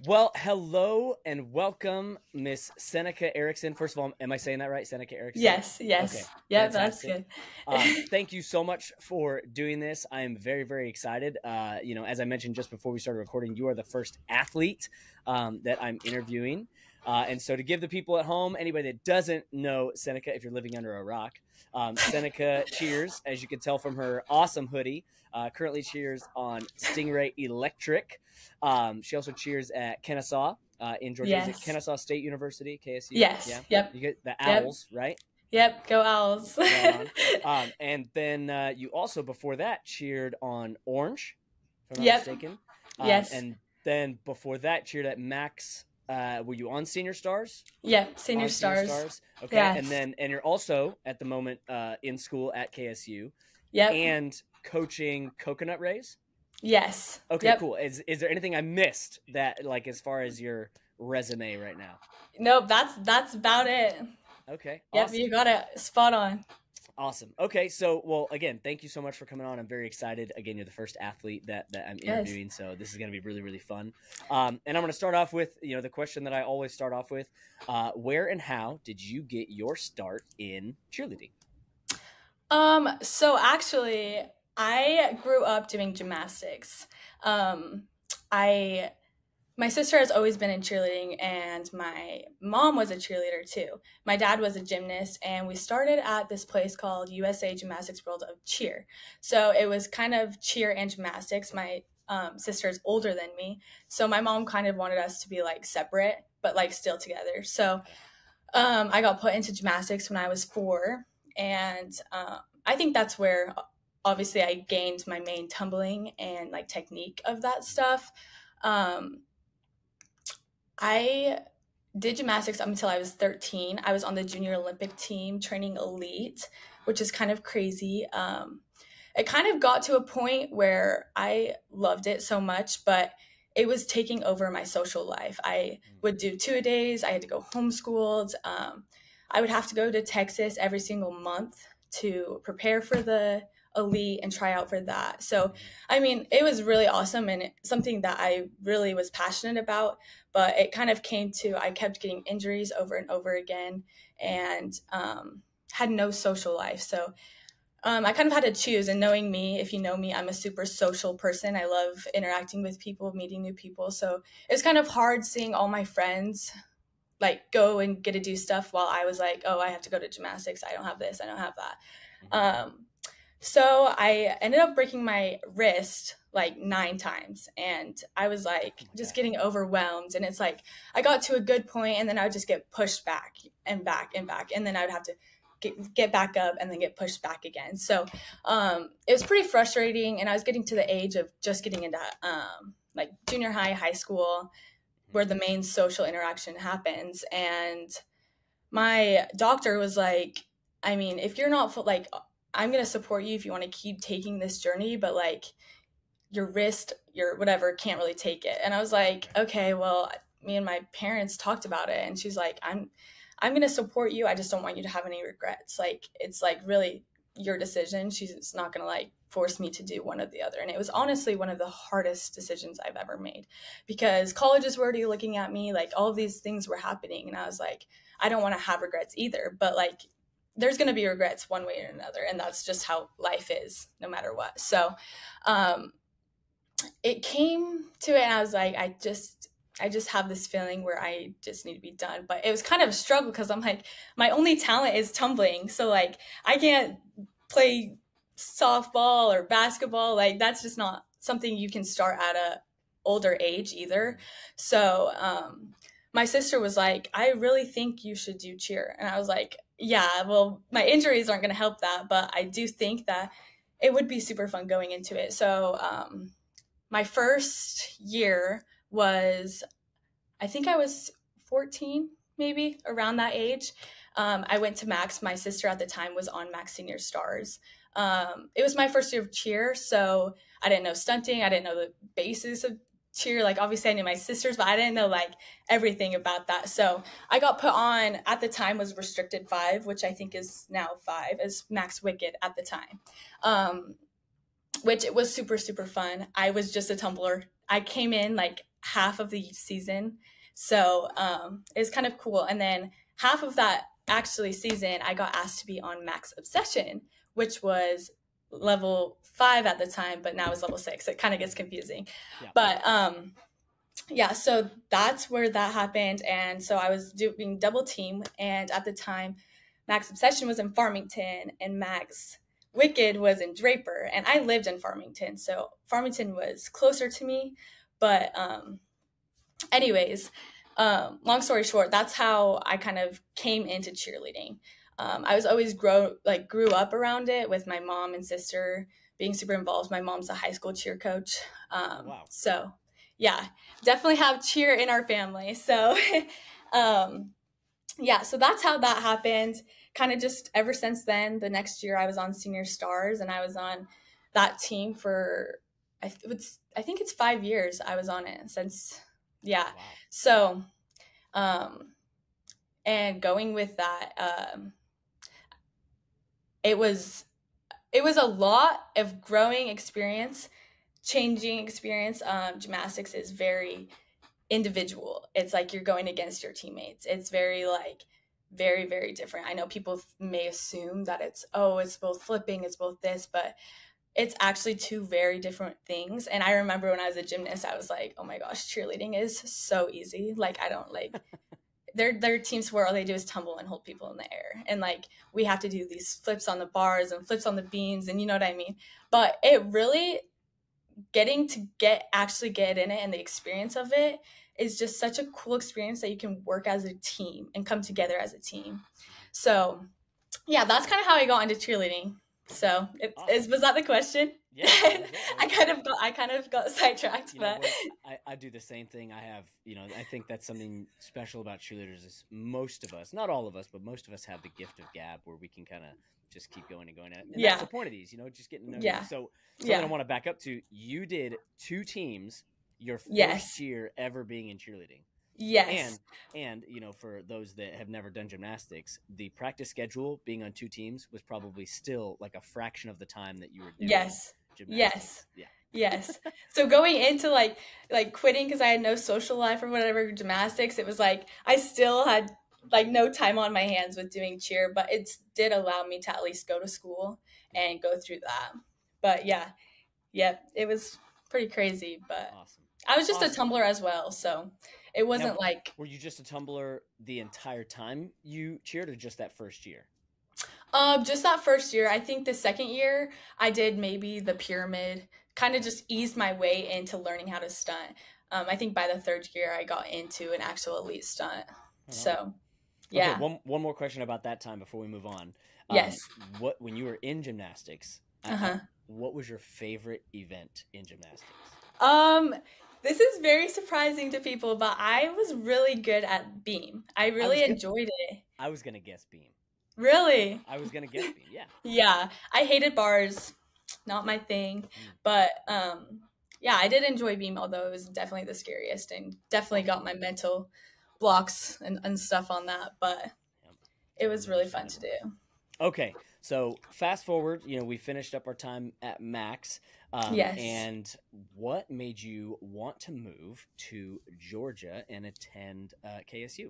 Well, hello and welcome, Miss Seneca Erickson. First of all, am I saying that right? Seneca Erickson? Yes, Okay, yes. Yeah, that's fantastic. good. Thank you so much for doing this. I am very, very excited. As I mentioned just before we started recording, you are the first athlete that I'm interviewing. And so to give the people at home, anybody that doesn't know Seneca, if you're living under a rock, Seneca cheers, as you can tell from her awesome hoodie, currently cheers on Stingray Electric. She also cheers at Kennesaw in Georgia. Is it Yes. Kennesaw State University, KSU? Yes. Yeah. Yep. You get the Yep. Owls, right? Yep. Go Owls. Right on. And then you also, before that, cheered on Orange, if I'm not Yep. mistaken. Yes. And then before that, cheered at Max. Were you on Senior Stars? Yep. Senior On Stars. Okay. Yes. And you're also at the moment in school at KSU Yep. and coaching Coconut Rays. Yes. Okay, Yep. cool. Is there anything I missed that, like, as far as your resume right now? Nope. That's about it. Okay. Yep. Awesome. You got it spot on. Awesome. Okay, so, well, again, thank you so much for coming on. I'm very excited. Again, you're the first athlete that I'm interviewing, so this is going to be really, really fun. And I'm going to start off with, the question that I always start off with. Where and how did you get your start in cheerleading? So actually, I grew up doing gymnastics. My sister has always been in cheerleading, and my mom was a cheerleader too. My dad was a gymnast, and we started at this place called USA Gymnastics World of Cheer. So it was kind of cheer and gymnastics. My sister is older than me, so my mom kind of wanted us to be like separate, but like still together. So I got put into gymnastics when I was 4, and I think that's where obviously I gained my main tumbling and like technique of that stuff. I did gymnastics up until I was 13. I was on the junior Olympic team training elite, which is kind of crazy. It kind of got to a point where I loved it so much, but it was taking over my social life. I would do 2-a-days. I had to go homeschooled. I would have to go to Texas every single month to prepare for the elite and try out for that. So, I mean, it was really awesome and something that I really was passionate about, but it kind of came to, I kept getting injuries over and over again and had no social life. So I kind of had to choose, and knowing me, if you know me, I'm a super social person. I love interacting with people, meeting new people. So it's kind of hard seeing all my friends like go and get to do stuff while I was like, oh, I have to go to gymnastics. I don't have this. I don't have that. So I ended up breaking my wrist like 9 times, and I was like just getting overwhelmed. And it's like I got to a good point, and then I would just get pushed back and back and back, and then I would have to get back up and then get pushed back again. So it was pretty frustrating, and I was getting to the age of just getting into like junior high school, where the main social interaction happens. And my doctor was like, I mean, if you're not like, I'm going to support you if you want to keep taking this journey, but like your wrist, your whatever can't really take it. And I was like, okay, well, me and my parents talked about it, and she's like, I'm going to support you. I just don't want you to have any regrets. Like, it's like really your decision. She's not going to like force me to do one or the other. And it was honestly one of the hardest decisions I've ever made, because colleges were already looking at me, like all of these things were happening. And I was like, I don't want to have regrets either, but like, there's going to be regrets one way or another. And that's just how life is, no matter what. So it came to it, and I was like, I just have this feeling where I just need to be done. But it was kind of a struggle, because I'm like, my only talent is tumbling. So like, I can't play softball or basketball. Like, that's just not something you can start at a older age either. So my sister was like, I really think you should do cheer. And I was like, yeah, well, my injuries aren't going to help that, but I do think that it would be super fun going into it. So my first year was, I think I was 14, maybe around that age. I went to Max. My sister at the time was on Max Senior Stars. It was my first year of cheer, so I didn't know stunting. I didn't know the basis of cheer. Like, obviously I knew my sisters, but I didn't know like everything about that. So I got put on, at the time was restricted 5, which I think is now 5, as Max Wicked at the time. which it was super, super fun. I was just a tumbler. I came in like half of the season. So it was kind of cool. And then half of that actually season, I got asked to be on Max Obsession, which was level 5 at the time, but now it's level 6. It kind of gets confusing. Yeah. But yeah, so that's where that happened. And so I was doing double team. And at the time, Max Obsession was in Farmington and Max Wicked was in Draper. And I lived in Farmington. So Farmington was closer to me. But anyways, long story short, that's how I kind of came into cheerleading. I was always grew up around it with my mom and sister being super involved. My mom's a high school cheer coach. Wow. So yeah, definitely have cheer in our family. So yeah, so that's how that happened. Kind of just ever since then, the next year I was on Senior Stars, and I was on that team for, I think it's 5 years I was on it since, yeah. Wow. So, and going with that, it was a lot of growing experience, changing experience. Gymnastics is very individual. It's like you're going against your teammates. It's very very, very different. I know people may assume that it's both flipping, it's both this, but it's actually two very different things. And I remember when I was a gymnast, I was like, oh my gosh, cheerleading is so easy. Like, I don't like their teams where all they do is tumble and hold people in the air. And like, we have to do these flips on the bars and flips on the beams, and you know what I mean? But it really, getting to actually get in it and the experience of it is just such a cool experience that you can work as a team and come together as a team. So yeah, that's kind of how I got into cheerleading. So awesome. Was that the question? Yeah. I kind of got sidetracked, but I do the same thing. I have, I think that's something special about cheerleaders is most of us, not all of us, but most of us have the gift of gab where we can kind of just keep going and going at it. And that's the point of these, just getting to know you. So I want to back up to, you did 2 teams your first year ever being in cheerleading. Yes. And for those that have never done gymnastics, the practice schedule being on 2 teams was probably still like a fraction of the time that you were doing gymnastics. Yes. Yeah. Yes. So going into like quitting because I had no social life or whatever, gymnastics, it was like I still had like no time on my hands with doing cheer, but it did allow me to at least go to school and go through that. But yeah, it was pretty crazy, but awesome. I was just a tumbler as well, so it wasn't like... Were you just a tumbler the entire time you cheered, or just that first year? Just that first year. I think the second year I did maybe the pyramid, kind of just eased my way into learning how to stunt. I think by the third year I got into an actual elite stunt. So, yeah. Okay, one more question about that time before we move on. Yes. When you were in gymnastics, what was your favorite event in gymnastics? This is very surprising to people, but I was really good at beam. I really enjoyed it. I was going to guess beam. Really? I was going to guess beam, yeah. Yeah, I hated bars. Not my thing. But, yeah, I did enjoy beam, although it was definitely the scariest and definitely got my mental blocks and stuff on that. But it was really fun to do. Okay, so fast forward, we finished up our time at Max. Yes. And what made you want to move to Georgia and attend KSU?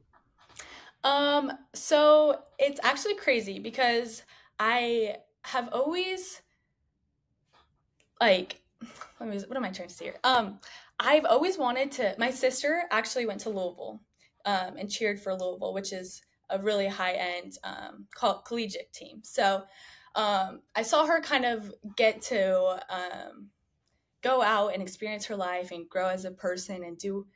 So it's actually crazy because I have always what am I trying to say here? I've always wanted to. My sister actually went to Louisville, and cheered for Louisville, which is a really high end collegiate team. So. I saw her kind of get to go out and experience her life and grow as a person and do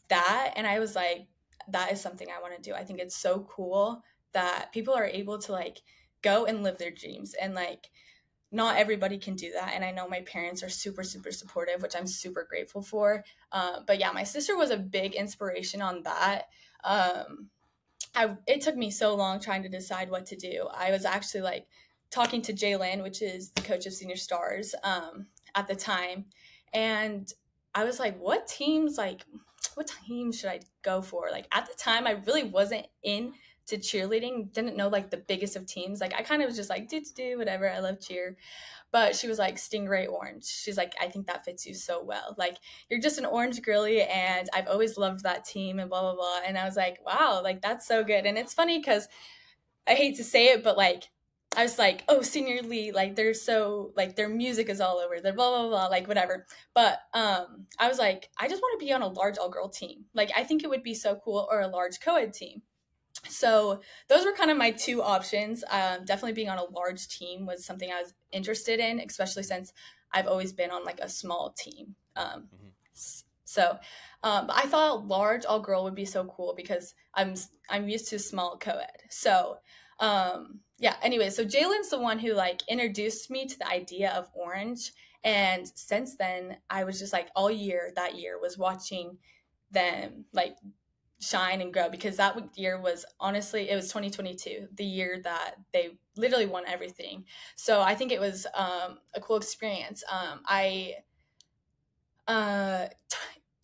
that. And I was like, that is something I want to do. I think it's so cool that people are able to go and live their dreams. And not everybody can do that. And I know my parents are super, super supportive, which I'm super grateful for. But yeah, my sister was a big inspiration on that. It took me so long trying to decide what to do. I was actually talking to Jalen, which is the coach of Senior Stars, at the time. And I was like, what teams should I go for? At the time, I really wasn't in to cheerleading, didn't know like the biggest of teams. Like I kind of was just like, do whatever. I love cheer. But she was like, Stingray Orange. She's like, I think that fits you so well. Like, you're just an orange girly, and I've always loved that team and blah, blah, blah. And I was like, wow, like, that's so good. And it's funny because I hate to say it, but like, I was like, oh, Senior Lee, like, they're so, like, their music is all over. They're blah, blah, blah, like, whatever. But I was like, I just want to be on a large all-girl team. Like, I think it would be so cool, or a large co-ed team. So those were kind of my two options. Definitely being on a large team was something I was interested in, especially since I've always been on like a small team. So I thought large all girl would be so cool because I'm used to small co-ed. So yeah, anyway, so Jalen's the one who like introduced me to the idea of Orange. And since then, I was just like all year that year was watching them like shine and grow, because that year was, honestly, it was 2022, the year that they literally won everything. So I think it was a cool experience. I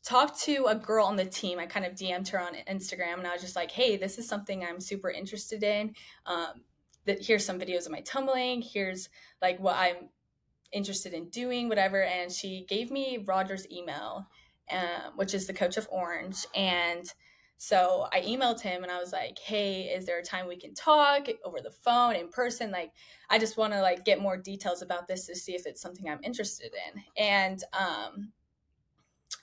talked to a girl on the team. I kind of DM'd her on Instagram, and I was just like, hey, this is something I'm super interested in. Here's some videos of my tumbling. Here's like what I'm interested in doing, whatever. And she gave me Roger's email, which is the coach of Orange. And so I emailed him and I was like, hey, is there a time we can talk over the phone, in person? Like, I just want to like get more details about this to see if it's something I'm interested in. And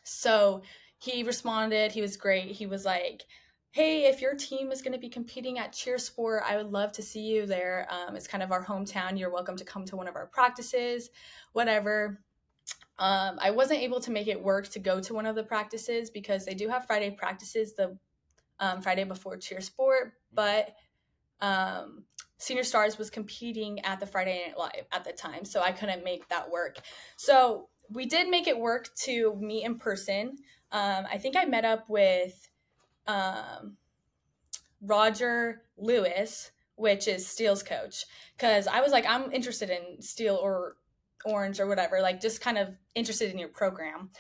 so he responded. He was great. He was like, hey, if your team is going to be competing at Cheersport, I would love to see you there. It's kind of our hometown. You're welcome to come to one of our practices, whatever. I wasn't able to make it work to go to one of the practices because they do have Friday practices the Friday before Cheersport, but Senior Stars was competing at the Friday Night Live at the time, so I couldn't make that work. So we did make it work to meet in person. I think I met up with Roger Lewis, which is Steele's coach, because I was like, I'm interested in Steele or Orange or whatever, like just kind of interested in your program,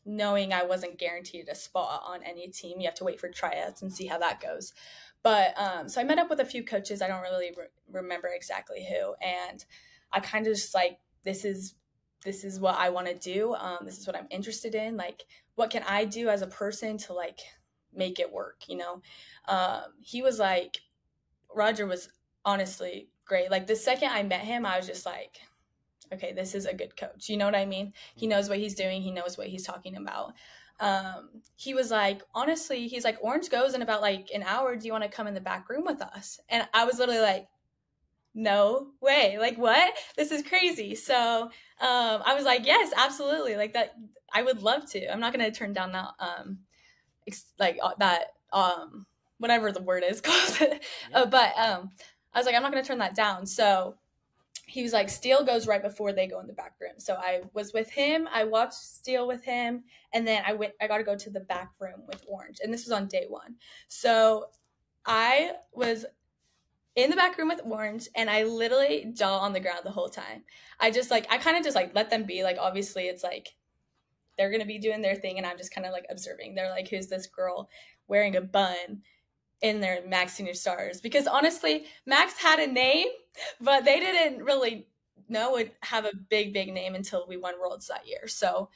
knowing I wasn't guaranteed a spot on any team. You have to wait for tryouts and see how that goes. But so I met up with a few coaches. I don't really remember exactly who, and I kind of just like, this is what I want to do. This is what I'm interested in. Like, what can I do as a person to like make it work, you know? He was like, Roger was honestly great. Like the second I met him, I was just like, okay, this is a good coach. You know what I mean? He knows what he's doing. He knows what he's talking about. He was like, honestly, he's like, Orange goes in about like an hour. Do you want to come in the back room with us? And I was literally like, no way. Like, what? This is crazy. So I was like, yes, absolutely. Like that, I would love to. I'm not going to turn down that, whatever the word is called. But I was like, I'm not going to turn that down. So he was like, Steele goes right before they go in the back room. So I was with him. I watched Steele with him. And then I got to go to the back room with Orange. And this was on day one. So I was in the back room with Orange, and I literally jaw on the ground the whole time. I kind of just like let them be. Like, obviously it's like, they're going to be doing their thing. And I'm just kind of like observing. They're like, who's this girl wearing a bun in their Max Senior Stars? Because honestly, Max had a name, but they didn't really know it have a big name until we won Worlds that year. So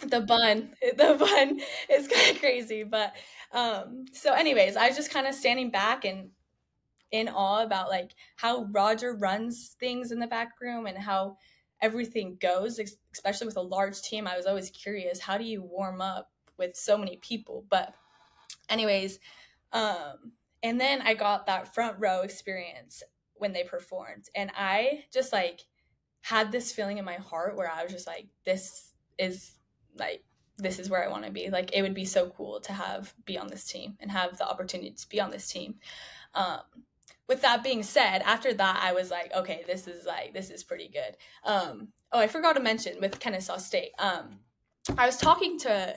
the bun is kind of crazy. But so anyways, I was just kind of standing back and in awe about like how Roger runs things in the back room and how everything goes, especially with a large team. I was always curious, how do you warm up with so many people? But anyways, and then I got that front row experience when they performed, and I just like had this feeling in my heart where I was just like, this is where I want to be. Like, it would be so cool to be on this team and have the opportunity to be on this team. With that being said, after that, I was like, okay, this is pretty good. I forgot to mention with Kennesaw State, I was talking to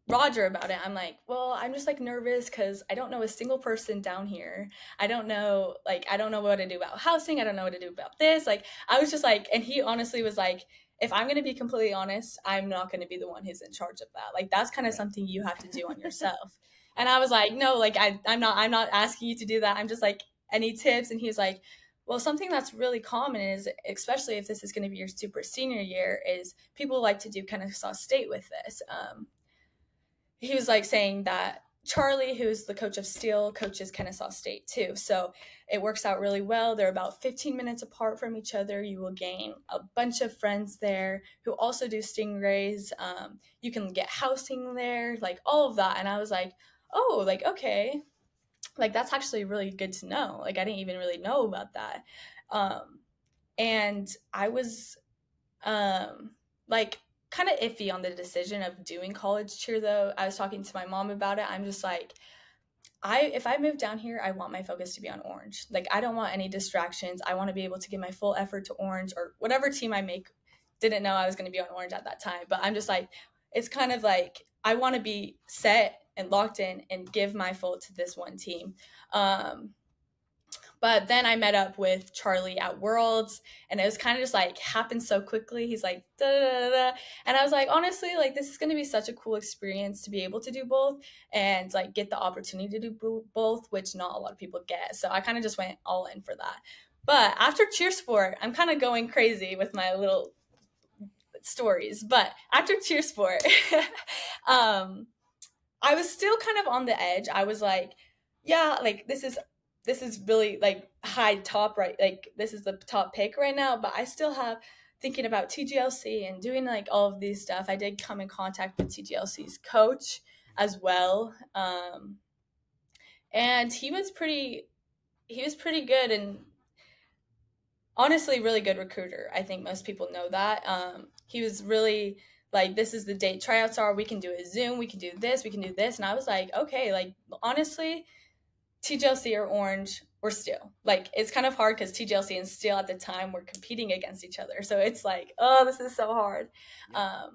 Roger about it. I'm like, well, I'm just like nervous because I don't know a single person down here. I don't know what to do about housing. I don't know what to do about this. Like, I was just like, and he honestly was like, if I'm going to be completely honest, I'm not going to be the one who's in charge of that. Like, that's kind of Right. something you have to do on yourself. And I was like, no, like, I'm not asking you to do that. I'm just like, any tips? And he's like, well, something that's really common is, especially if this is going to be your super senior year, is people like to do Kennesaw State with this. He was like saying that Charlie, who's the coach of Steele, coaches Kennesaw State too. So it works out really well. They're about 15 minutes apart from each other. You will gain a bunch of friends there who also do Stingrays. You can get housing there, like all of that. And I was like, oh, like, okay, like that's actually really good to know. Like I didn't even really know about that. And I was like kind of iffy on the decision of doing college cheer though. I was talking to my mom about it. I'm just like, if I move down here, I want my focus to be on Orange. Like I don't want any distractions. I want to be able to give my full effort to Orange or whatever team I make. Didn't know I was going to be on Orange at that time, but I'm just like, it's kind of like I want to be set and locked in and give my full to this one team. But then I met up with Charlie at Worlds, and it was kind of just like happened so quickly. He's like, da, da, da, da. And I was like, honestly, like this is going to be such a cool experience to be able to do both and like get the opportunity to do both, which not a lot of people get. So I kind of just went all in for that. But after cheer sport, I'm kind of going crazy with my little stories. But after cheer sport, I was still kind of on the edge. I was like, yeah, like this is really like high top, right? Like this is the top pick right now, but I still have thinking about TGLC and doing like all of these stuff. I did come in contact with TGLC's coach as well. And he was pretty good and honestly really good recruiter. I think most people know that. He was really like, this is the date tryouts are, we can do a Zoom, we can do this. And I was like, okay, like honestly, TGLC or Orange or Steele. Like it's kind of hard because TGLC and Steele at the time were competing against each other. So it's like, oh, this is so hard. Yeah.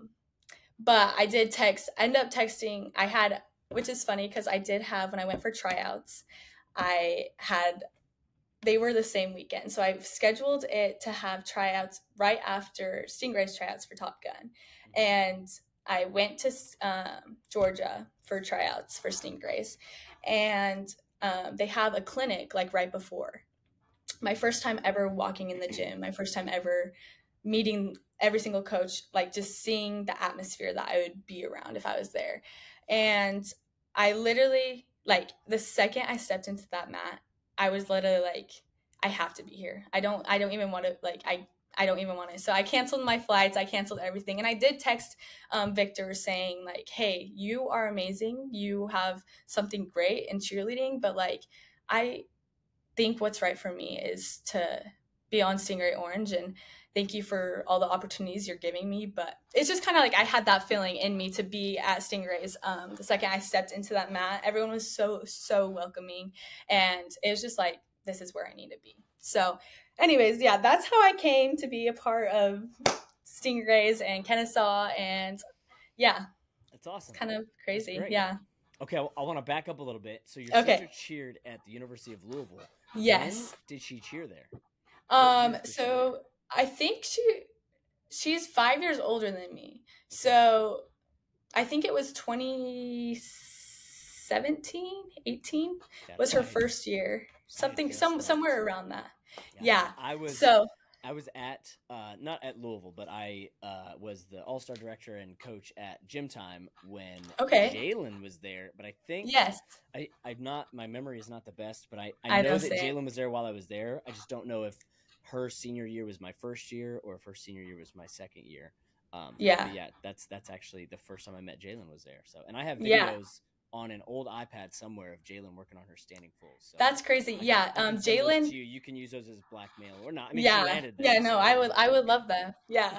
But I did end up texting. Which is funny because I did have, when I went for tryouts, they were the same weekend. So I scheduled it to have tryouts right after Stingray's tryouts for Top Gun. And I went to Georgia for tryouts for Stingrays. And they have a clinic like right before. My first time ever walking in the gym, my first time ever meeting every single coach, like just seeing the atmosphere that I would be around if I was there. And I literally, like the second I stepped into that mat, I was literally like, I have to be here. I don't even want to, like, I don't even want to. So I canceled my flights. I canceled everything. And I did text Victor saying like, hey, you are amazing. You have something great in cheerleading. But like, I think what's right for me is to be on Stingray Orange. And thank you for all the opportunities you're giving me. But it's just kind of like I had that feeling in me to be at Stingrays. The second I stepped into that mat, everyone was so, so welcoming. And it was just like, this is where I need to be. So anyways, yeah, that's how I came to be a part of Stingrays and Kennesaw. And yeah. That's awesome. It's kind of crazy. Yeah. Okay, I want to back up a little bit. So your sister cheered at the University of Louisville. Yes. When did she cheer there? So I think she's 5 years older than me. So I think it was 2017, 18 was her first year. Somewhere around that. Yeah. I was at not at Louisville, but I was the all-star director and coach at Gym Time when Jalen was there. But I think I've not, my memory is not the best, but I know that Jalen was there while I was there. I just don't know if her senior year was my first year or if her senior year was my second year. That's actually the first time I met Jalen was there. So, and I have videos on an old iPad somewhere of Jalen working on her standing fulls. So that's crazy. Jalen, you can use those as blackmail or not. I mean, I would love them. Yeah.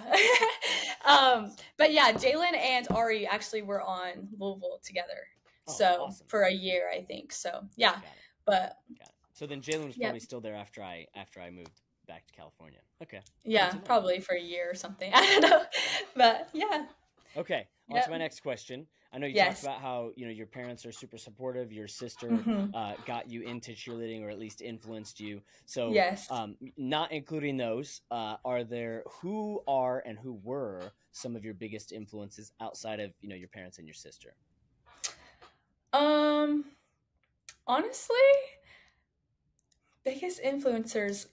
But yeah, Jalen and Ari actually were on Louisville together. Awesome. For a year, I think. So yeah, Got it. So then Jalen was probably still there after I moved back to California. Okay. Yeah, probably for a year or something. I don't know, but yeah. Okay. On to my next question. I know you talked Yes. about how, your parents are super supportive. Your sister Hmm. got you into cheerleading, or at least influenced you. So, Yes. not including those, who were some of your biggest influences outside of, your parents and your sister? Um, Honestly, biggest influencers,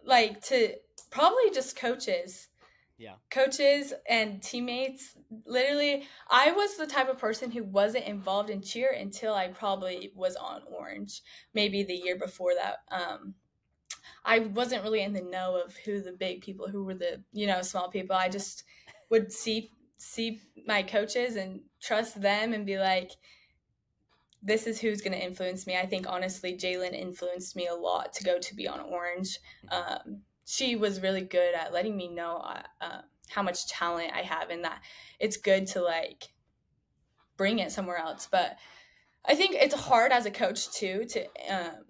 like, to probably just coaches. Yeah. Coaches and teammates. Literally, I was the type of person who wasn't involved in cheer until I probably was on Orange, maybe the year before that. I wasn't really in the know of who the big people, who were the, small people. I just would see my coaches and trust them and be like, this is who's going to influence me. I think honestly, Jalen influenced me a lot to go to be on Orange. Hmm. She was really good at letting me know how much talent I have, and that it's good to like bring it somewhere else. But I think it's hard as a coach too to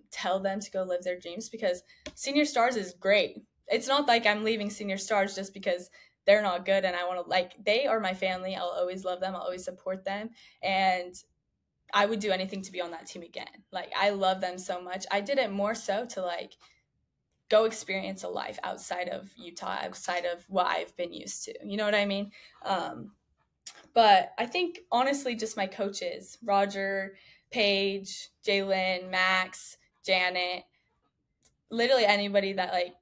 tell them to go live their dreams, because Senior Stars is great. It's not like I'm leaving Senior Stars just because they're not good and I want to, like, they are my family. I'll always love them. I'll always support them. And I would do anything to be on that team again. Like, I love them so much. I did it more so to like go experience a life outside of Utah, outside of what I've been used to. You know what I mean? But I think honestly, just my coaches, Roger, Paige, Jalen, Max, Janet, literally anybody that like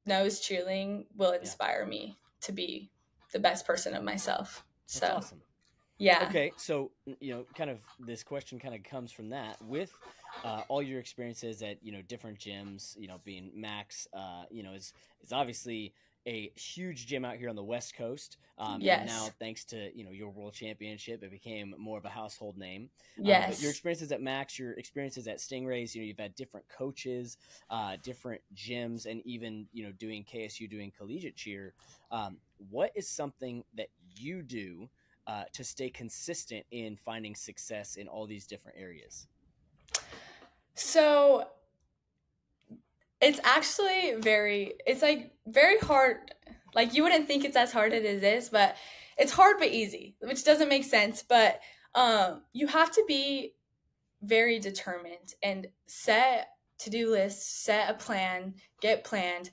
knows cheerleading will Yeah. inspire me to be the best person of myself. So That's awesome. yeah. Okay, so kind of this question kind of comes from that. With all your experiences at different gyms, being Max, is obviously a huge gym out here on the West Coast. And Yes. now, thanks to your world championship, it became more of a household name. Yes. But your experiences at Max, your experiences at Stingrays, you've had different coaches, different gyms, and even doing KSU, doing collegiate cheer. What is something that you do to stay consistent in finding success in all these different areas? So it's actually it's like very hard. Like, you wouldn't think it's as hard as it is, but it's hard but easy, which doesn't make sense. But you have to be very determined and set to-do lists, set a plan, get planned.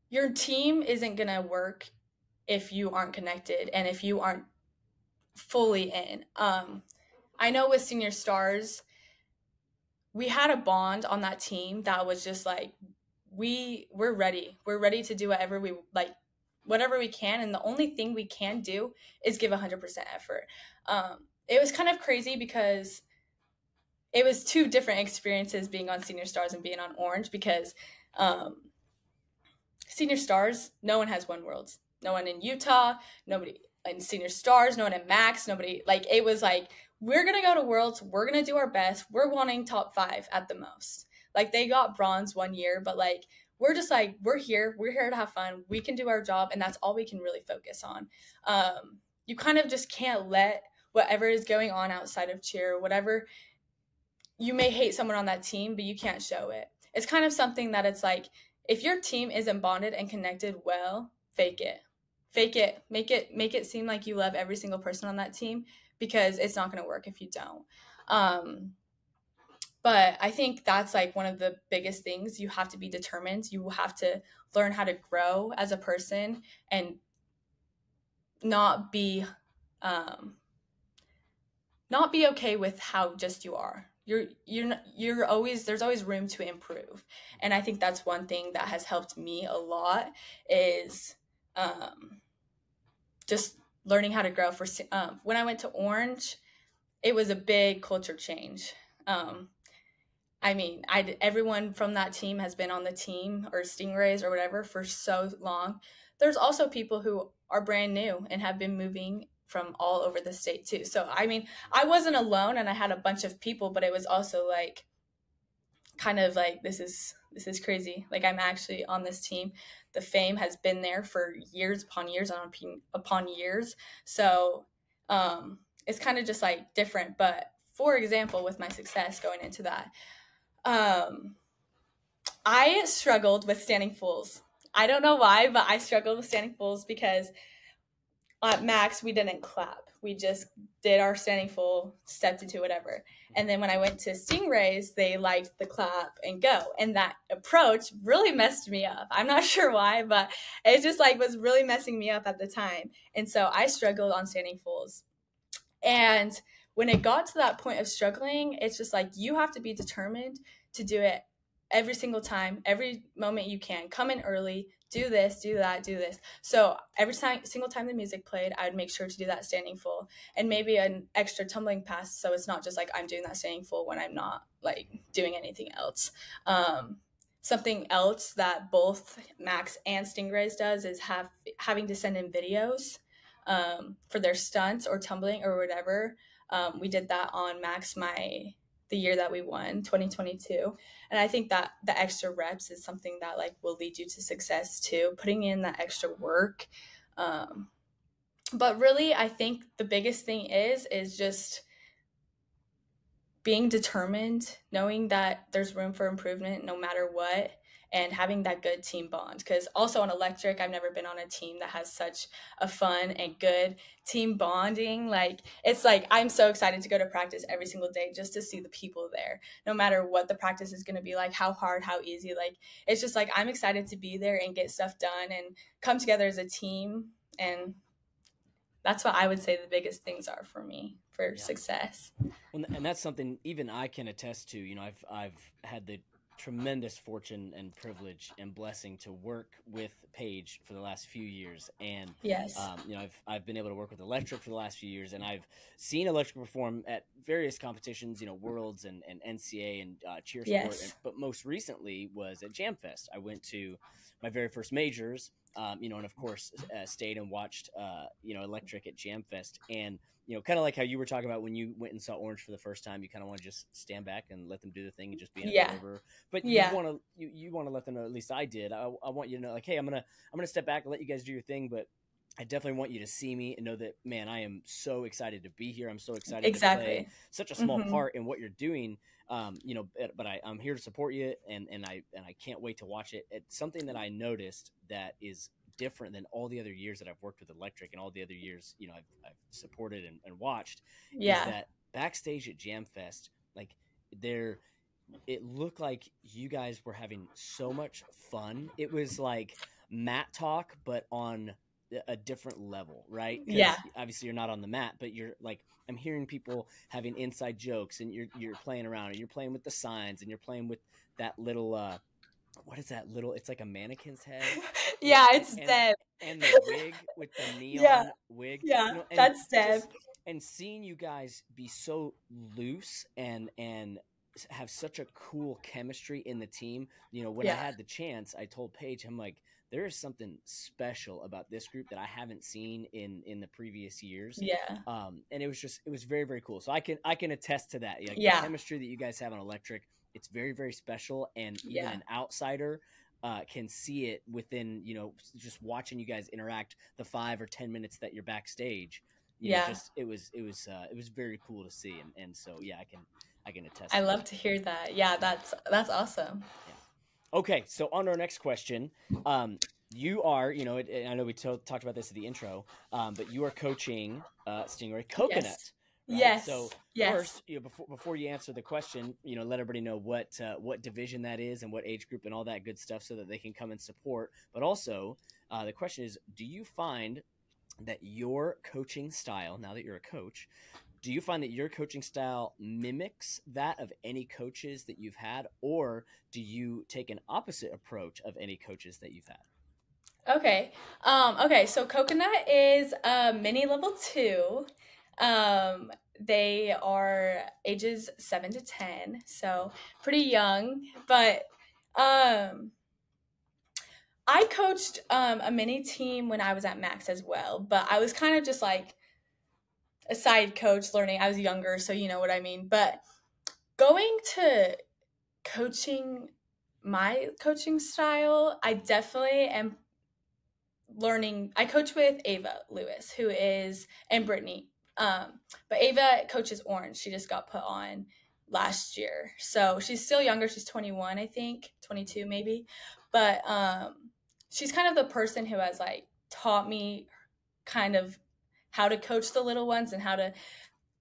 Your team isn't gonna work if you aren't connected and if you aren't fully in. I know with Senior Stars, we had a bond on that team that was just like, we're ready. We're ready to do whatever we can, and the only thing we can do is give 100% effort. It was kind of crazy because it was two different experiences being on Senior Stars and being on Orange, because Senior Stars, no one has won Worlds. No one in Utah, nobody in Senior Stars, no one in Max, nobody. Like, it was like, we're going to go to Worlds. We're going to do our best. We're wanting top 5 at the most. Like, they got bronze one year, but like, we're just like, we're here to have fun. We can do our job, and that's all we can really focus on. You kind of just can't let whatever is going on outside of cheer, whatever, you may hate someone on that team, but you can't show it. It's kind of something that it's like, if your team isn't bonded and connected well, fake it. Make it seem like you love every single person on that team, because it's not going to work if you don't. But I think that's like one of the biggest things. You have to be determined. You have to learn how to grow as a person and not be okay with how just you are. You're always, there's always room to improve. And I think that's one thing that has helped me a lot, is just learning how to grow. For when I went to Orange, it was a big culture change. I mean, everyone from that team has been on the team, or Stingrays or whatever, for so long. There's also people who are brand new and have been moving from all over the state too. So, I mean, I wasn't alone and I had a bunch of people, but it was also like, kind of like, this is crazy. Like, I'm actually on this team. The fame has been there for years upon years upon years. So, it's kind of just like different. But for example, with my success going into that, I struggled with standing fools. I don't know why, but I struggled with standing fools because at Max, we didn't clap. We just did our standing full, stepped into whatever. And then when I went to Stingrays, they liked the clap and go. And that approach really messed me up. I'm not sure why, but it just like was really messing me up at the time. And so I struggled on standing fulls. And when it got to that point of struggling, it's just like you have to be determined to do it every single time, every moment you can. Come in early, do this, do that, do this. So every single time the music played, I would make sure to do that standing full and maybe an extra tumbling pass. So it's not just like I'm doing that standing full when I'm not like doing anything else. Something else that both Max and Stingrays does is having to send in videos for their stunts or tumbling or whatever. We did that on Max the year that we won, 2022. And I think that the extra reps is something that like will lead you to success too, putting in that extra work. But really, I think the biggest thing is just being determined, knowing that there's room for improvement no matter what, and having that good team bond. Because also on electric, I've never been on a team that has such a fun and good team bonding. Like, it's like I'm so excited to go to practice every single day just to see the people there, no matter what the practice is going to be like, how hard, how easy. Like, it's just like I'm excited to be there and get stuff done and come together as a team. And that's what I would say the biggest things are for me for success. Well, and that's something even I can attest to. You know, I've had the tremendous fortune and privilege and blessing to work with Paige for the last few years, and yes, you know, I've been able to work with Electric for the last few years, and I've seen Electric perform at various competitions, you know, Worlds and NCA and Cheer Sport, yes. but most recently was at Jam Fest. I went to my very first majors, you know, and of course stayed and watched you know, Electric at Jam Fest. And you know, kind of like how you were talking about when you went and saw Orange for the first time, you kind of want to just stand back and let them do the thing and just be an observer. But you want to let them know, at least I did. I want you to know, like, hey, I'm gonna step back and let you guys do your thing, but I definitely want you to see me and know that, man, I am so excited to be here. I'm so excited to play such a small part in what you're doing. You know, but I'm here to support you, and I can't wait to watch it. It's something that I noticed that is different than all the other years that I've worked with Electric and all the other years, you know, I've supported and watched, is that backstage at Jam Fest, like it looked like you guys were having so much fun. It was like mat talk, but on a different level, right? Yeah. Obviously you're not on the mat, but you're like, I'm hearing people having inside jokes, and you're playing around, and you're playing with the signs, and you're playing with that little, what is that little? It's like a mannequin's head. Yeah, it's Deb. And the wig with the neon wig. Yeah, you know, that's Deb. And seeing you guys be so loose and have such a cool chemistry in the team. You know, when I had the chance, I told Paige, I'm like, there is something special about this group that I haven't seen in the previous years. Yeah. And it was very, very cool. So I can attest to that. Like, the chemistry that you guys have on Electric, it's very, very special. And even an outsider can see it within, you know, just watching you guys interact the 5 or 10 minutes that you're backstage. You know, it was very cool to see. And so, I can attest. I love to hear that. Yeah, that's awesome. Yeah. Okay, so on to our next question. You are, you know, I know we talked about this at the intro, but you are coaching Stingray Coconut. Yes. Right? Yes. So first, you know, before you answer the question, you know, let everybody know what division that is and what age group and all that good stuff, so that they can come and support. But also, the question is, do you find that your coaching style, now that you're a coach, do you find that your coaching style mimics that of any coaches that you've had, or do you take an opposite approach of any coaches that you've had? Okay. Okay. So Coconut is mini level 2. They are ages 7 to 10, so pretty young. But I coached a mini team when I was at Max as well, but I was kind of just like a side coach learning. I was younger, so you know what I mean. But going to coaching, my coaching style, I definitely am learning. I coach with Ava Lewis, and Brittany. But Ava coaches Orange. She just got put on last year. So she's still younger. She's 21, I think, 22 maybe. But she's kind of the person who has like taught me kind of how to coach the little ones and how to,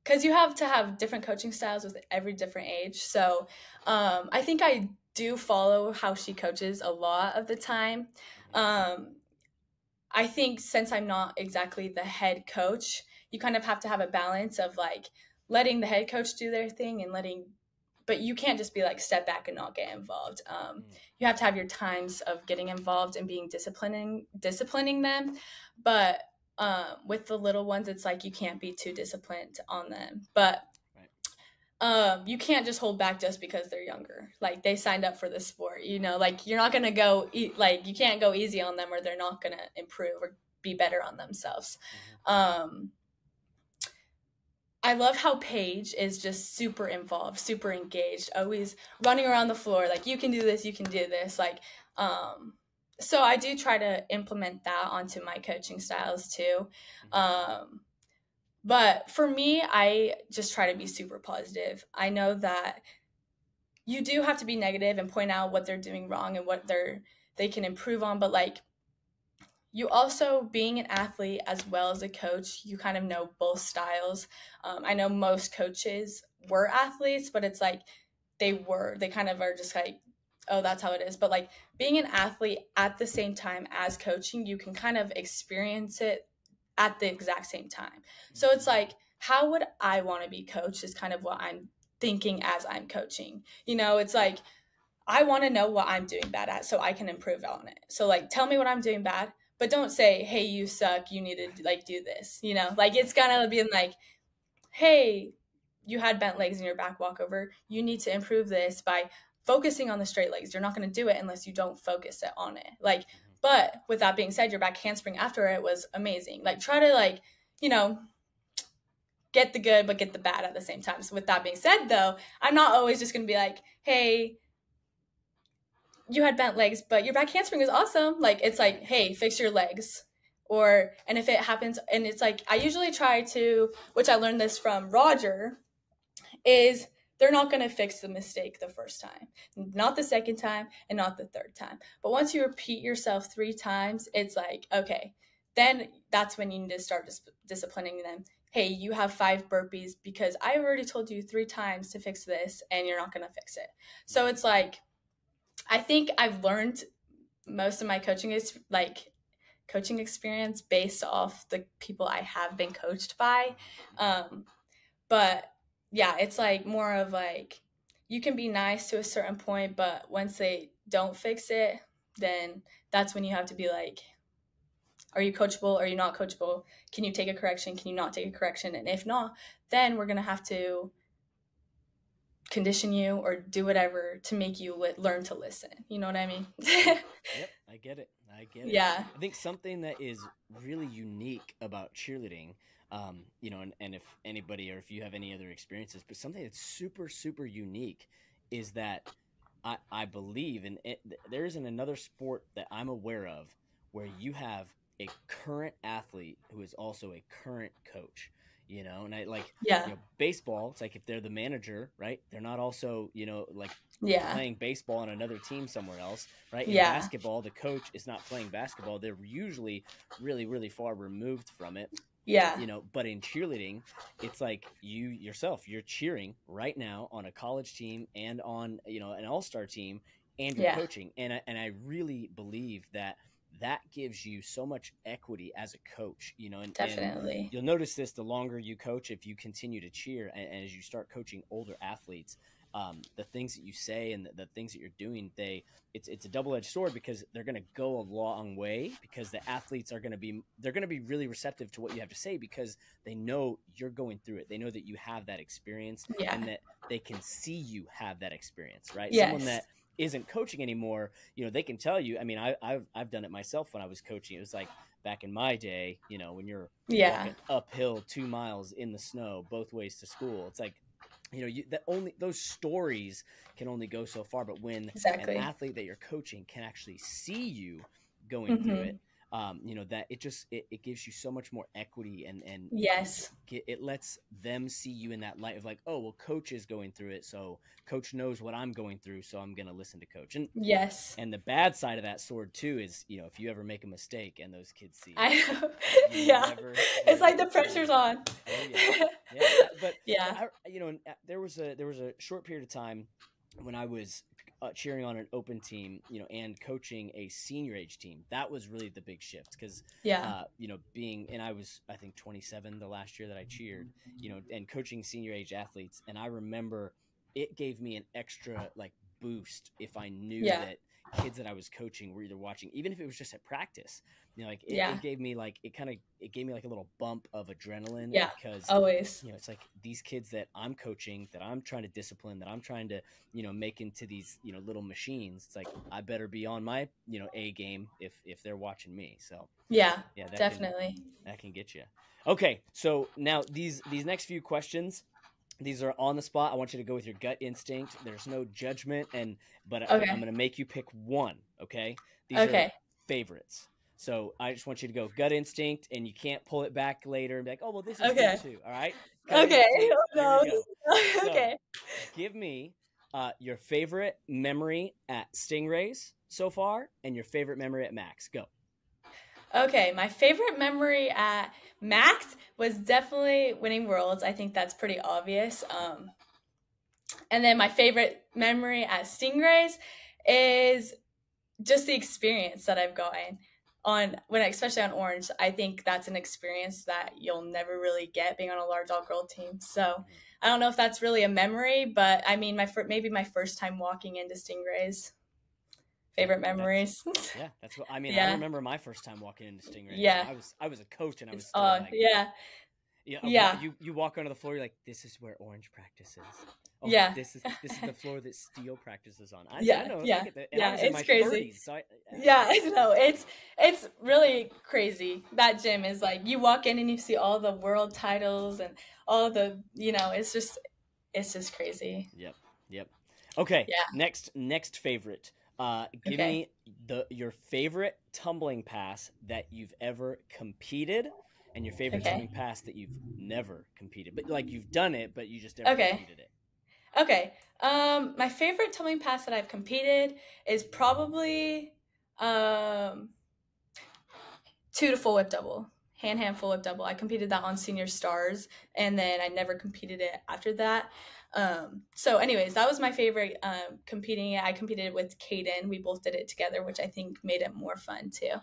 because you have to have different coaching styles with every different age. So I think I do follow how she coaches a lot of the time. I think since I'm not exactly the head coach, you kind of have to have a balance of like letting the head coach do their thing and but you can't just be like step back and not get involved. You have to have your times of getting involved and being disciplining them. But with the little ones, it's like you can't be too disciplined on them. But you can't just hold back just because they're younger. Like they signed up for the sport, you know, like you're not going to like you can't go easy on them or they're not going to improve or be better on themselves. I love how Paige is just super involved, super engaged, always running around the floor. Like, you can do this, you can do this. Like, so I do try to implement that onto my coaching styles too. But for me, I just try to be super positive. I know that you do have to be negative and point out what they're doing wrong and what they can improve on. But like, you also, being an athlete as well as a coach, you kind of know both styles. I know most coaches were athletes, but it's like they kind of are just like, oh, that's how it is. But like being an athlete at the same time as coaching, you can kind of experience it at the exact same time. So it's like, how would I want to be coached is kind of what I'm thinking as I'm coaching. You know, it's like, I want to know what I'm doing bad at so I can improve on it. So like, tell me what I'm doing bad, but don't say, hey, you suck, you need to like do this, you know, like it's gonna be like, hey, you had bent legs in your back walkover, you need to improve this by focusing on the straight legs. You're not going to do it unless you don't focus it on it. Like, but with that being said, your back handspring after it was amazing. Like, try to like, you know, get the good but get the bad at the same time. So with that being said though, I'm not always just going to be like, hey, you had bent legs, but your back handspring is awesome. Like, it's like, hey, fix your legs. And if it happens, and it's like, I usually try to, which I learned this from Roger, is they're not going to fix the mistake the first time, not the second time, and not the third time. But once you repeat yourself 3 times, it's like, okay, then that's when you need to start disciplining them. Hey, you have 5 burpees because I already told you 3 times to fix this, and you're not going to fix it. So it's like, I think I've learned most of my coaching experience based off the people I have been coached by. But yeah, it's like more of like, you can be nice to a certain point, but once they don't fix it, then that's when you have to be like, are you coachable? Are you not coachable? Can you take a correction? Can you not take a correction? And if not, then we're going to have to condition you or do whatever to make you learn to listen. You know what I mean? Yep, I get it. Yeah. I think something that is really unique about cheerleading, you know, and if anybody or if you have any other experiences, but something that's super, super unique is that I believe, and there isn't another sport that I'm aware of where you have a current athlete who is also a current coach. You know, and I like, yeah, you know, baseball. It's like if they're the manager, right? They're not also, you know, like playing baseball on another team somewhere else, right? In basketball, the coach is not playing basketball. They're usually really, really far removed from it. Yeah. You know, but in cheerleading, it's like you yourself, you're cheering right now on a college team and on, you know, an all-star team, and you're coaching. And I really believe that gives you so much equity as a coach, you know, and definitely. And you'll notice this the longer you coach, if you continue to cheer, and as you start coaching older athletes, the things that you say and the things that you're doing, it's a double-edged sword, because they're going to go a long way, because the athletes are going to be really receptive to what you have to say, because they know you're going through it. They know that you have that experience, and that they can see you have that experience, right? Yes. Someone that isn't coaching anymore, you know, they can tell you. I mean, I've done it myself when I was coaching. It was like back in my day, you know, when you're walking uphill 2 miles in the snow both ways to school. It's like, you know, those stories can only go so far. But when an athlete that you're coaching can actually see you going through it, that it gives you so much more equity, and Yes. it lets them see you in that light of like, oh, well, coach is going through it, so coach knows what I'm going through, so I'm going to listen to coach. Yes. And the bad side of that sword too is, if you ever make a mistake and those kids see it, I know. you Yeah. It's like the pressure's on. Oh yeah, yeah. But Yeah. there was a short period of time when I was cheering on an open team, and coaching a senior age team. That was really the big shift because, Yeah. and I was, I think, 27 the last year that I cheered, and coaching senior age athletes. And I remember it gave me an extra like boost if I knew Yeah. that kids that I was coaching were either watching, even if it was just at practice. Like Yeah. it gave me like it gave me like a little bump of adrenaline. Yeah. Because Always. it's like these kids that I'm coaching, that I'm trying to discipline, that I'm trying to make into these little machines. It's like I better be on my A game if they're watching me. So Yeah. that Definitely. that can get you. Okay, so now these next few questions, these are on the spot. I want you to go with your gut instinct. There's no judgment, but Okay. I'm going to make you pick one. Okay. These Okay. are favorites. So I just want you to go gut instinct, and you can't pull it back later and be like, oh, well, this is Okay. good too. All right. Okay. Instinct, No. here we go. Okay. So, give me your favorite memory at Stingrays so far, and your favorite memory at Max. Go. Okay, my favorite memory at Max was definitely winning Worlds. I think that's pretty obvious. And then my favorite memory at Stingrays is just the experience that I've gotten especially on Orange. I think that's an experience that you'll never really get being on a large all-girl team. So I don't know if that's really a memory, but I mean, maybe my first time walking into Stingrays. Favorite memories. That's what I mean. Yeah. I remember my first time walking into Stingray. Yeah. I was a coach, and I was still like, yeah. You walk onto the floor, you're like, this is where Orange practices. Oh, Yeah. This is the floor that Steel practices on. I know. Yeah. I get that. And I was in It's my crazy. 30s, so No, it's really crazy. That gym is like, you walk in and you see all the world titles and all the, it's just crazy. Yep. Okay. Yeah. Next favorite. Give me your favorite tumbling pass that you've ever competed, and your favorite tumbling pass that you've never competed. But like you've done it, but you just never competed it. Okay. My favorite tumbling pass that I've competed is probably 2 to full whip double. Hand full whip double. I competed that on Senior Stars, and then I never competed it after that. So anyways, that was my favorite competing. I competed with Kaden. We both did it together, which I think made it more fun too.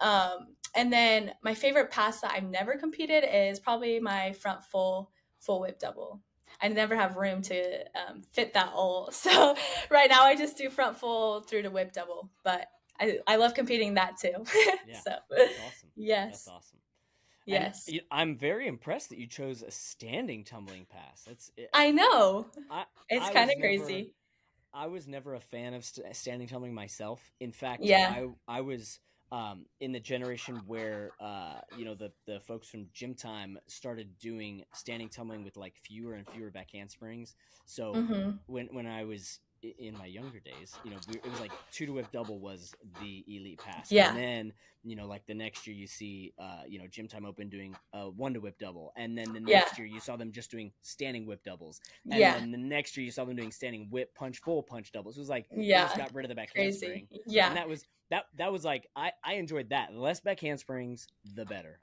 Yeah. And then my favorite pass that I've never competed is probably my front full whip double. I never have room to fit that all. So right now I just do front full through to whip double, but I love competing that too. Yeah. So that's awesome. Yes. That's awesome. Yes. And I'm very impressed that you chose a standing tumbling pass. I know. It's kind of crazy. I was never a fan of standing tumbling myself. In fact, I was in the generation where the folks from Gym Time started doing standing tumbling with like fewer and fewer back handsprings. So when I was in my younger days, it was like 2 to whip double was the elite pass. Yeah. And then, like the next year you see, Gym Time Open doing 1 to whip double. And then the next year you saw them just doing standing whip doubles. And then the next year you saw them doing standing whip punch, full punch doubles. It was like, they just got rid of the back handspring. Yeah. And that was like, I enjoyed that. The less back handsprings, the better.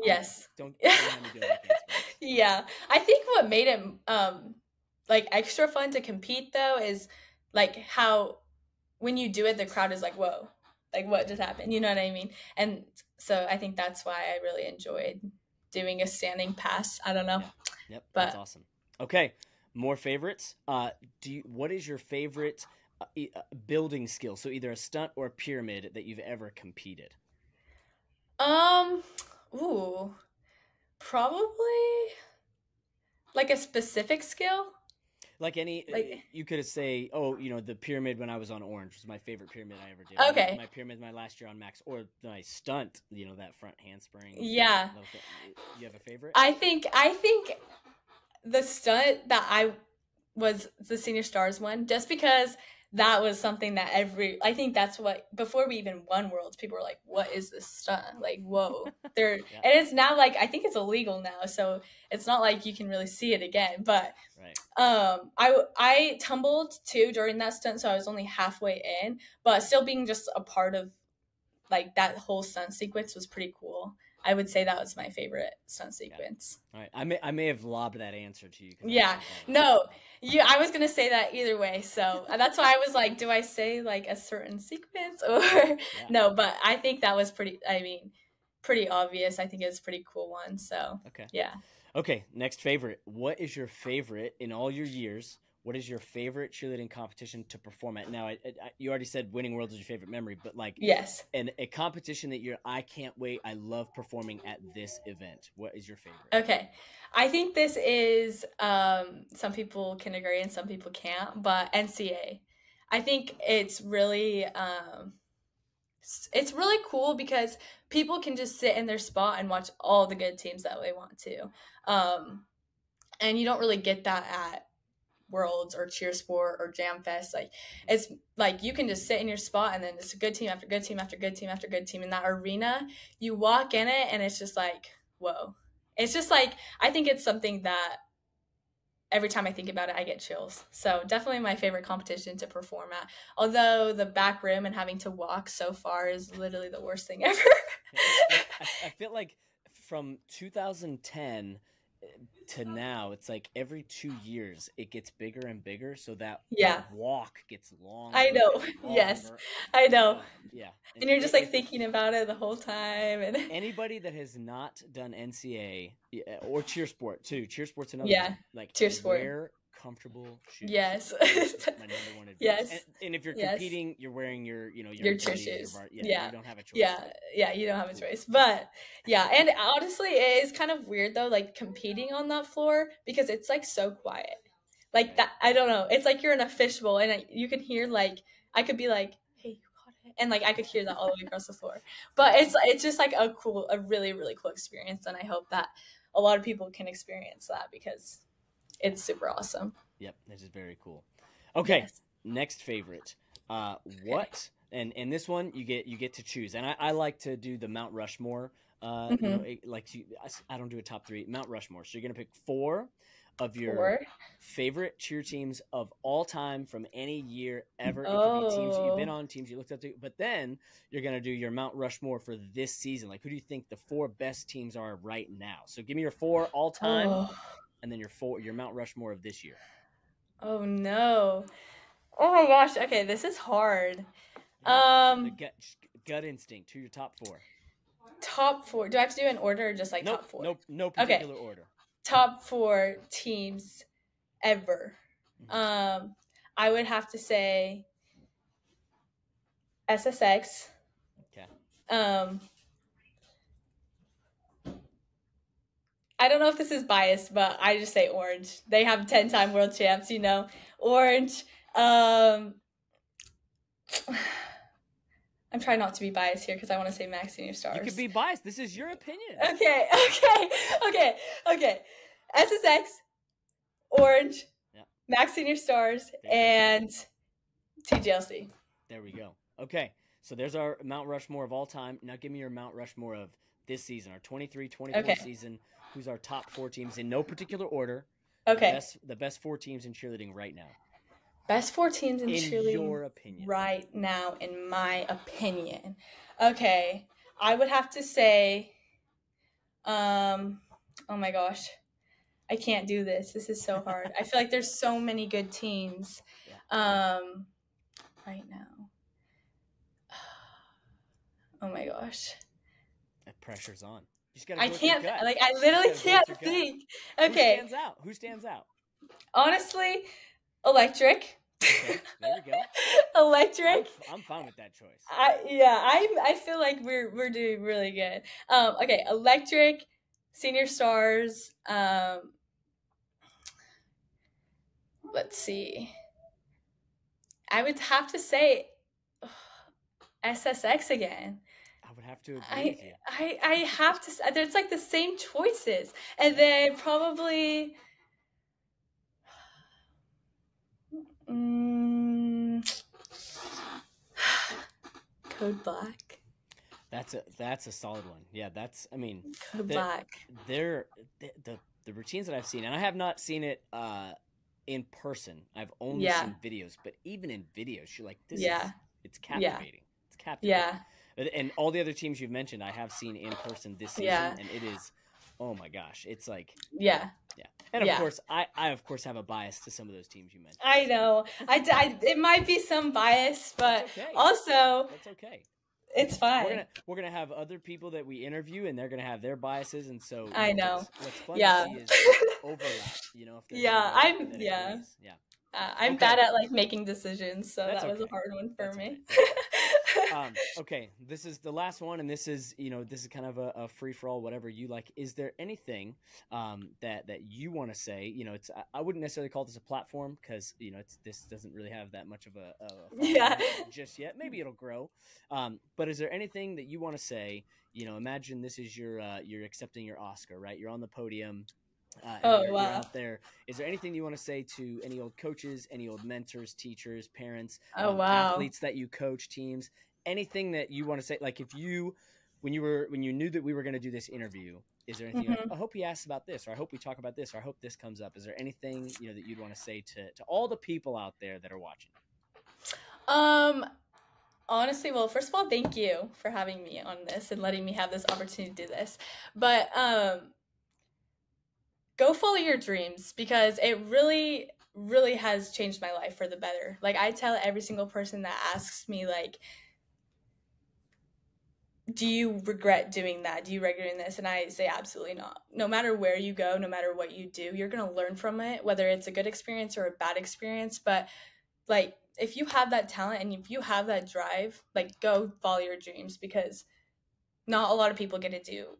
Yes. Don't have me do back handsprings. Yeah. I think what made it, like extra fun to compete though is like how when you do it the crowd is like, whoa, like what just happened, you know what I mean? And so I think that's why I really enjoyed doing a standing pass. I don't know. Yep. But that's awesome. Okay, more favorites. What is your favorite building skill? So either a stunt or a pyramid that you've ever competed. Probably like a specific skill. Like you could say, the pyramid when I was on Orange was my favorite pyramid I ever did. Okay. My pyramid my last year on Max, or my stunt, that front handspring. Yeah. You have a favorite? I think the stunt that I was the Senior Stars one, just because that was something that I think that's what, before we even won Worlds, people were like, what is this stunt? Like, whoa. And it's now like, I think it's illegal now, so it's not like you can really see it again. But I tumbled too during that stunt, so I was only halfway in, but still being just a part of like that whole stunt sequence was pretty cool. I would say that was my favorite stunt sequence. All right, I may have lobbed that answer to you. Yeah, no, I was gonna say that either way, so that's why I was like, do I say like a certain sequence or no? But I think that was pretty. I mean, pretty obvious. I think it's a pretty cool one. So yeah. Okay, next favorite. What is your favorite in all your years? What is your favorite cheerleading competition to perform at? Now, you already said winning Worlds is your favorite memory, but like, yes, and a competition that I can't wait. I love performing at this event. What is your favorite? Okay, I think this is some people can agree and some people can't, but NCA. I think it's really cool because people can just sit in their spot and watch all the good teams that they want to, and you don't really get that at Worlds or Cheersport or Jam Fest. Like, it's like you can just sit in your spot and then it's a good team after good team after good team after good team in that arena. You walk in it and it's just like, whoa. It's just like, I think it's something that every time I think about it, I get chills. So definitely my favorite competition to perform at. Although the back room and having to walk so far is literally the worst thing ever. I feel like from 2010 to now, it's like every 2 years it gets bigger and bigger, so that walk gets longer. I know. Yes, I know. Yeah, and you're just like thinking about it the whole time. And anybody that has not done NCA or Cheersport too, Cheersport's another one. Like Cheersport. Wear comfortable shoes. Yes. That's my number one advice. Yes. And if you're competing, you're wearing your cheer shoes. You don't have a choice. Yeah, you don't have a choice. But yeah, and honestly, it is kind of weird though, like competing on that floor because it's like so quiet. Like that, I don't know. It's like you're in a fishbowl, and you can hear like I could be like, "Hey, you got it," and like I could hear that all the way across the floor. But it's just like a really really cool experience, and I hope that a lot of people can experience that because it's super awesome. Yep, this is very cool. Okay, next favorite. What? And this one you get to choose. And I like to do the Mount Rushmore. I don't do a top 3. Mount Rushmore. So you're gonna pick 4 of your favorite cheer teams of all time from any year ever. It could be teams that you've been on, teams you looked up to. But then you're gonna do your Mount Rushmore for this season. Like, who do you think the 4 best teams are right now? So give me your 4 all time. And then your Mount Rushmore of this year. Oh no! Oh my gosh! Okay, this is hard. The gut instinct. Who are your top 4? Top 4. Do I have to do an order or just like top 4? No particular order. Top 4 teams ever. I would have to say SSX. Okay. I don't know if this is biased, but I just say Orange. They have 10-time world champs, Orange. I'm trying not to be biased here because I want to say Max Senior Stars. You could be biased. This is your opinion. Okay. SSX, Orange, Max Senior Stars, and TGLC. There we go. Okay. So there's our Mount Rushmore of all time. Now give me your Mount Rushmore of this season, our 23-24 season. Who's our top 4 teams in no particular order? Okay. The best 4 teams in cheerleading right now. Best 4 teams in cheerleading your opinion. Right now, in my opinion. Okay. I would have to say, oh my gosh. I can't do this. This is so hard. I feel like there's so many good teams right now. Oh my gosh. That pressure's on. I can't. Like, I literally can't think. Okay. Who stands out? Honestly, Electric. Okay, there we go. Electric. I'm fine with that choice. I feel like we're doing really good. Okay, Electric, Senior Stars. Let's see. I would have to say SSX again. I would have to agree with you. I have to. There's like the same choices, and then probably Code Black. That's a solid one. Yeah, I mean, Code the Black. the routines that I've seen, and I have not seen it in person. I've only Yeah. seen videos, but even in videos, you're like, Yeah. it's captivating. It's captivating. Yeah. And all the other teams you've mentioned, I have seen in person this season, Yeah. and it is, oh my gosh, it's like, Yeah. yeah. And of Yeah. course, I of course have a bias to some of those teams you mentioned. I know. It might be some bias, but That's okay. also That's okay. it's fine. We're gonna have other people that we interview, and they're gonna have their biases, and so I know. What's fun Yeah. to see is overlap. You know, if there's Yeah, anyone I'm- that yeah. agrees. Yeah. I'm Okay. bad at like making decisions, so That's that was a okay. hard one for That's me. Okay, this is the last one, and this is kind of a free for all, whatever you like. Is there anything that you want to say? You know, I wouldn't necessarily call this a platform because this doesn't really have that much of a Yeah. just yet. Maybe it'll grow. But is there anything that you want to say? You know, imagine this is you're accepting your Oscar, right? You're on the podium. Oh, you're wow. out there. Is there anything you want to say to any old coaches, any old mentors, teachers, parents, Oh, wow. athletes that you coach, teams? Anything that you want to say? Like if you, when you knew that we were going to do this interview, is there anything like, I hope he asks about this, or I hope we talk about this, or I hope this comes up? Is there anything that you'd want to say to all the people out there that are watching? Honestly, well, first of all, thank you for having me on this and letting me have this opportunity to do this. But go follow your dreams, because it really, really has changed my life for the better. Like I tell every single person that asks me, like, do you regret doing that? Do you regret doing this? And I say absolutely not. No matter where you go, no matter what you do, you're going to learn from it, whether it's a good experience or a bad experience. But like, if you have that talent and if you have that drive, like go follow your dreams, because not a lot of people get to do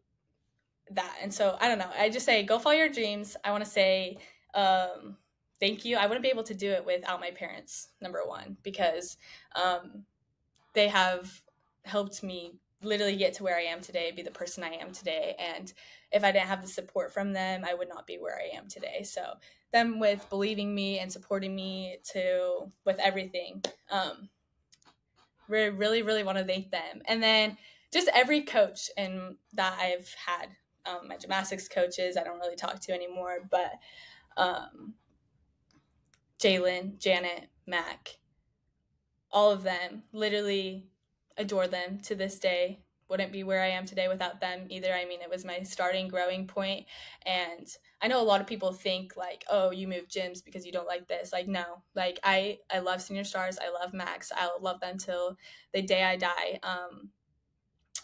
that. And so I don't know. I just say go follow your dreams. I want to say thank you. I wouldn't be able to do it without my parents, number one, because they have helped me literally get to where I am today, be the person I am today. And if I didn't have the support from them, I would not be where I am today. So them with believing me and supporting me with everything, really, really want to thank them. And then just every coach that I've had, my gymnastics coaches, I don't really talk to anymore, but Jalen, Janet, Mac, all of them, literally adore them to this day. Wouldn't be where I am today without them either. I mean, it was my starting growing point. And I know a lot of people think like, oh, you moved gyms because you don't like this. Like, no, like I love Senior Stars. I love Max. I'll love them till the day I die.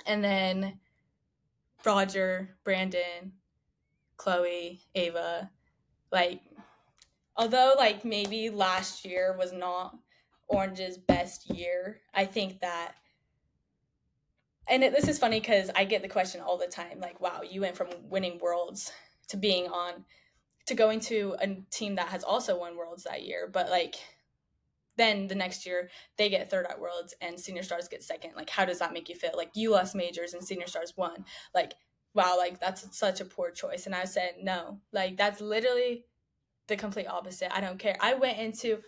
And then Roger, Brandon, Chloe, Ava, like, although like maybe last year was not Orange's best year, I think that, and this is funny because I get the question all the time, like, wow, you went from winning worlds to going to a team that has also won worlds that year. But like, then the next year they get third at worlds and Senior Stars get second. Like, how does that make you feel? Like, you lost majors and Senior Stars won. Like, wow, like that's such a poor choice. And I said, no, like that's literally the complete opposite. I don't care. I went into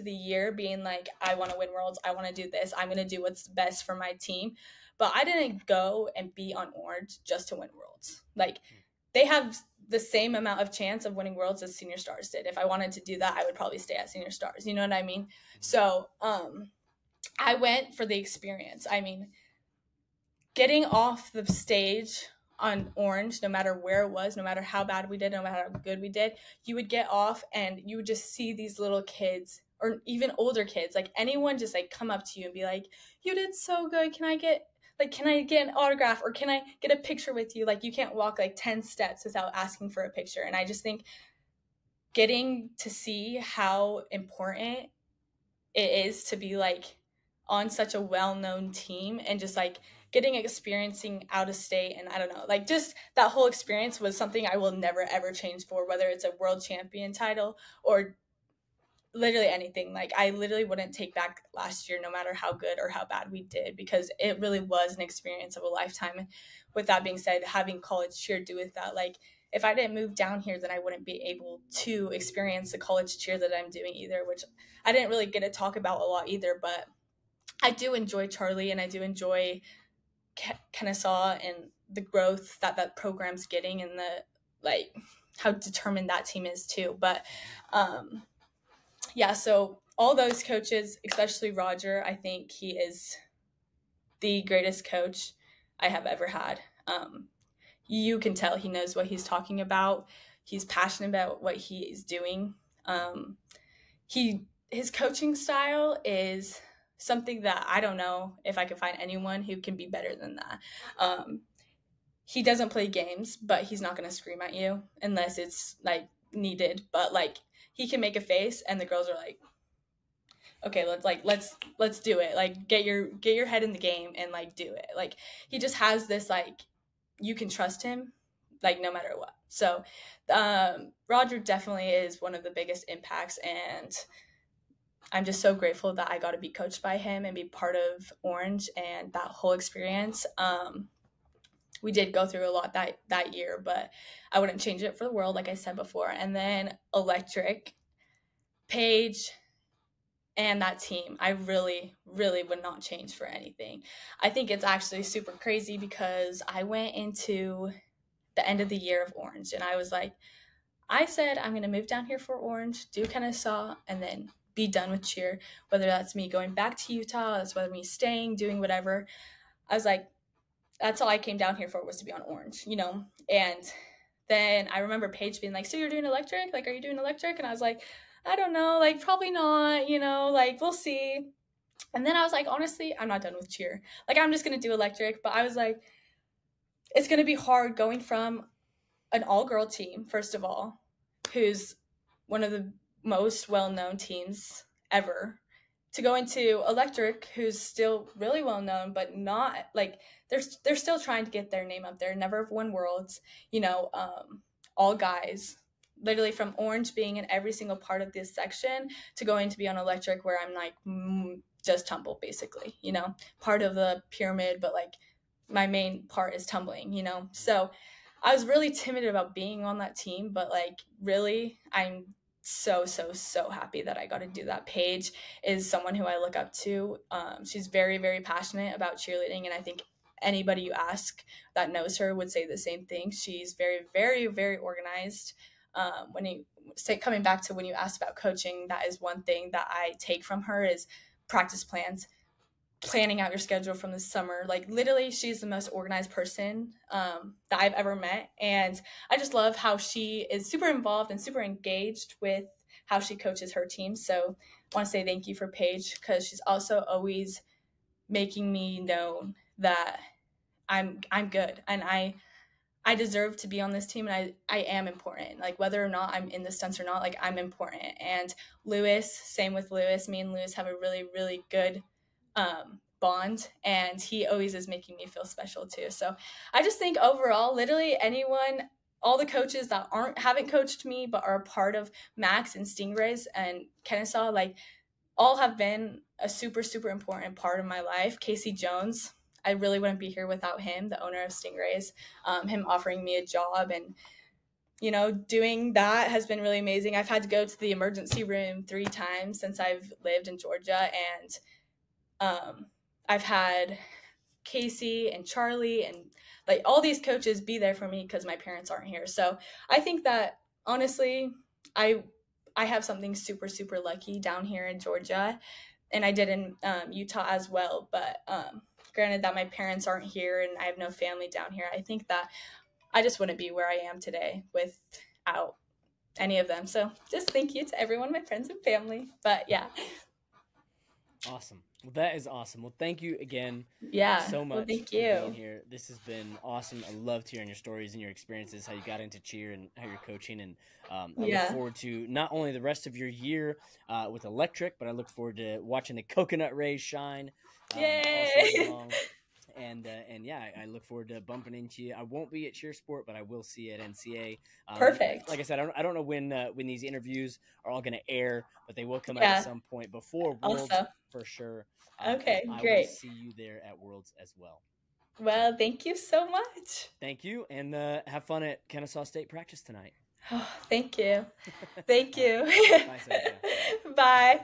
the year being like, I want to win worlds. I want to do this. I'm going to do what's best for my team. But I didn't go and be on Orange just to win worlds. Like, they have the same amount of chance of winning worlds as Senior Stars did. If I wanted to do that, I would probably stay at Senior Stars. You know what I mean? So I went for the experience. I mean, getting off the stage on Orange, no matter where it was, no matter how bad we did, no matter how good we did, you would get off and you would just see these little kids or even older kids, like anyone just like come up to you and be like, you did so good. Can I get an autograph, or can I get a picture with you? Like, you can't walk like 10 steps without asking for a picture. And I just think getting to see how important it is to be like on such a well-known team and just like experiencing out of state, and I don't know, like just that whole experience was something I will never ever change for, whether it's a world champion title or literally anything. Like, I literally wouldn't take back last year, no matter how good or how bad we did, because it really was an experience of a lifetime. With that being said, having college cheer do with that, like, if I didn't move down here, then I wouldn't be able to experience the college cheer that I'm doing either, which I didn't really get to talk about a lot either. But I do enjoy Charlie, and I do enjoy Kennesaw and the growth that that program's getting, and the like how determined that team is too. But yeah, so all those coaches, especially Roger, I think he is the greatest coach I have ever had. You can tell he knows what he's talking about. He's passionate about what he is doing. His coaching style is something that I don't know if I could find anyone who can be better than that. He doesn't play games, but he's not going to scream at you unless it's like needed. But like he can make a face, and the girls are like, okay, let's do it. Like get your head in the game and like do it. Like he just has this like you can trust him like no matter what. So Roger definitely is one of the biggest impacts, and I'm just so grateful that I got to be coached by him and be part of Orange and that whole experience. We did go through a lot that year, but I wouldn't change it for the world, like I said before. And then Electric, Paige, and that team, I really, really would not change for anything. I think it's actually super crazy because I went into the end of the year of Orange, and I was like, I said I'm going to move down here for Orange, do Kennesaw, and then be done with cheer, whether that's me going back to Utah, that's whether me staying, doing whatever. I was like, that's all I came down here for, was to be on Orange, you know? And then I remember Paige being like, so you're doing Electric? Like, are you doing Electric? And I was like, I don't know, like, probably not, you know, like, we'll see. And then I was like, honestly, I'm not done with cheer. Like, I'm just going to do Electric. But I was like, it's going to be hard going from an all-girl team, first of all, who's one of the most well-known teams ever, to go into Electric, who's still really well-known, but not, like, they're still trying to get their name up there, never have won Worlds, you know, all guys, literally from Orange being in every single part of this section to going to be on Electric, where I'm like, just tumble, basically, you know, part of the pyramid, but like my main part is tumbling, you know. So I was really timid about being on that team, but like really I'm so happy that I got to do that. Paige is someone who I look up to. She's very, very passionate about cheerleading, and I think anybody you ask that knows her would say the same thing. She's very, very, very organized. When you say, coming back to when you asked about coaching, that is one thing that I take from her is practice plans, planning out your schedule from the summer. Like literally she's the most organized person that I've ever met, and I just love how she is super involved and super engaged with how she coaches her team. So I want to say thank you for Paige, because she's also always making me know that I'm good, and I deserve to be on this team, and I am important. Like whether or not I'm in the stunts or not, like I'm important. And Lewis, same with Lewis. Me and Lewis have a really, really good bond, and he always is making me feel special too. So I just think overall, literally anyone, all the coaches that haven't coached me but are a part of Max and Stingrays and Kennesaw, like all have been a super, super important part of my life. Casey Jones, I really wouldn't be here without him, the owner of Stingrays. Him offering me a job and, you know, doing that has been really amazing. I've had to go to the emergency room 3 times since I've lived in Georgia, and I've had Casey and Charlie and like all these coaches be there for me because my parents aren't here. So I think that honestly, I have something super, super lucky down here in Georgia, and I did in Utah as well. But granted that my parents aren't here and I have no family down here, I think that I just wouldn't be where I am today without any of them. So just thank you to everyone, my friends and family. But yeah. Awesome. Well, that is awesome. Well, thank you again so much well, thank for you. being here. This has been awesome. I loved hearing your stories and your experiences, how you got into cheer and how you're coaching. And I look forward to not only the rest of your year with Electric, but I look forward to watching the Coconut Rays shine. Yay! And yeah, I look forward to bumping into you. I won't be at CheerSport, but I will see you at NCA. Perfect. Like I said, I don't know when these interviews are all going to air, but they will come out at some point before Worlds for sure. Okay, I great. will see you there at Worlds as well. Well, thank you so much. Thank you, and have fun at Kennesaw State practice tonight. Oh, thank you. Thank you. Bye, Sasha. Bye.